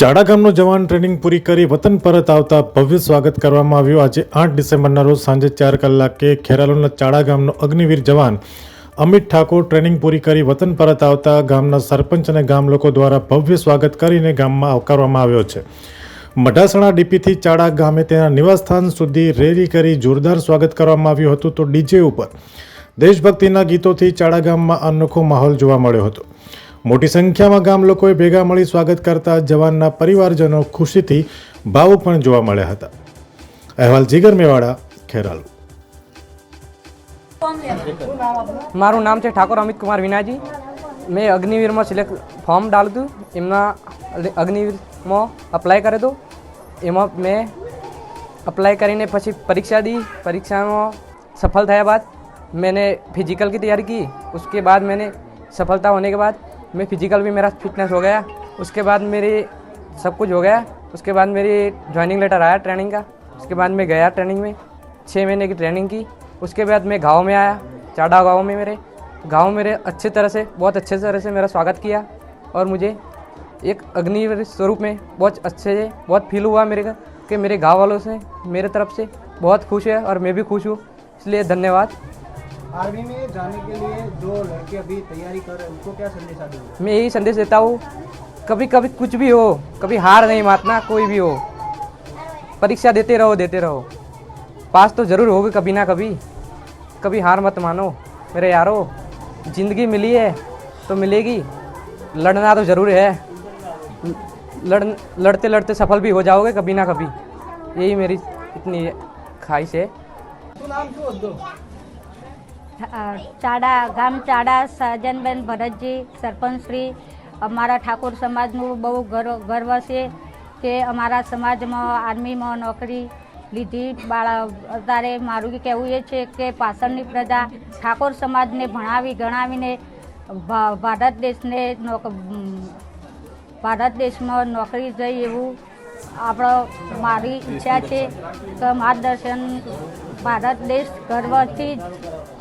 ચાડા ગામનો જવાન ટ્રેનિંગ પૂરી કરી વતન પરત આવતા ભવ્ય સ્વાગત કરવામાં આવ્યું। આજે 8 ડિસેમ્બરના રોજ સાંજે 4 કલાકે ખેરાલુના ચાડા ગામનો અગ્નિવીર જવાન અમિત ઠાકોર ટ્રેનિંગ પૂરી કરી વતન પરત આવતા ગામના સરપંચ અને ગામ લોકો દ્વારા ભવ્ય સ્વાગત કરીને ગામમાં આવકારવામાં આવ્યો છે। મઢાસણા ડીપીથી ચાડા ગામે તેના નિવાસસ્થાન સુધી રેલી કરી જોરદાર સ્વાગત કરવામાં આવ્યું હતું। તો ડીજે ઉપર દેશભક્તિના ગીતોથી ચાડા ગામમાં અનોખો માહોલ જોવા મળ્યો હતો। મોટી સંખ્યામાં ગામ લોકોએ ભેગા મળી સ્વાગત કરતા જવાનના પરિવારજનો ખુશીથી ભાવુક પણ જોવા મળ્યા હતા। અહેવાલ જીગર મેવાડા, ખેરાલુ। મારું નામ છે ઠાકોર અમિત કુમાર વિનાજી। મેં અગ્નિવીરમાં સિલેક્ટ ફોર્મ ડાલ્યું હતું, એમના અગ્નિવીરમાં અપ્લાય કર્યો હતો। એમાં મેં અપ્લાય કરીને પછી પરીક્ષા दी। परीक्षा में सफल થયા बाद मैंने फिजिकल की तैयारी की। उसके बाद मैंने सफलता होने के बाद मैं फिजिकल भी मेरा फिटनेस हो गया। उसके बाद मेरी सब कुछ हो गया। उसके बाद मेरी ज्वाइनिंग लेटर आया ट्रेनिंग का। उसके बाद मैं गया ट्रेनिंग में, 6 महीने की ट्रेनिंग की। उसके बाद मैं गांव में आया। चाड़ा गांव में मेरे अच्छे तरह से बहुत अच्छे तरह से मेरा स्वागत किया और मुझे एक अग्निवीर स्वरूप में बहुत अच्छे से बहुत फील हुआ मेरे का कि मेरे गाँव वालों से मेरे तरफ से बहुत खुश है और मैं भी खुश हूँ, इसलिए धन्यवाद। आर्मी में जाने के लिए जो लड़के अभी तैयारी कर रहे हैं उनको क्या संदेश दोगे? मैं यही संदेश देता हूँ, कभी कभी कुछ भी हो, कभी हार नहीं मानना। कोई भी हो, परीक्षा देते रहो, पास तो ज़रूर होगे कभी ना कभी। कभी हार मत मानो मेरे यारों, ज़िंदगी मिली है तो मिलेगी, लड़ना तो ज़रूर है। लड़ते लड़ते सफल भी हो जाओगे कभी ना कभी, यही मेरी इतनी ख्वाहिश है। ચાડા ગામ ચાડા સજનબેન ભરતજી સરપંચ શ્રી, અમારા ઠાકોર સમાજનું બહુ ગર્વ છે કે અમારા સમાજમાં આર્મીમાં નોકરી લીધી। અત્યારે મારું કહેવું એ છે કે પાછળની પ્રજા ઠાકોર સમાજને ભણાવી ગણાવીને ભારત દેશમાં નોકરી જાય એવું મારી ઈચ્છા છે કે માર્ગદર્શન ભારત દેશ ગર્વથી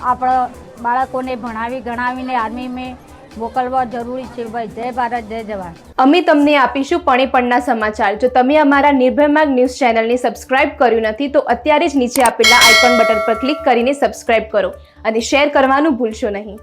આપણા બાળકોને ભણાવી ગણાવીને આર્મીમાં મોકલવા જરૂરી છે। ભાઈ, જય ભારત, જય જવાન। અમે તમને આપીશું પણેપણના સમાચાર। જો તમે અમારા નિર્ભય માર્ગ ન્યૂઝ ચેનલને સબસ્ક્રાઇબ કર્યું નથી તો અત્યારે જ નીચે આપેલા આઇકોન બટન પર ક્લિક કરીને સબસ્ક્રાઇબ કરો અને શેર કરવાનું ભૂલશો નહીં।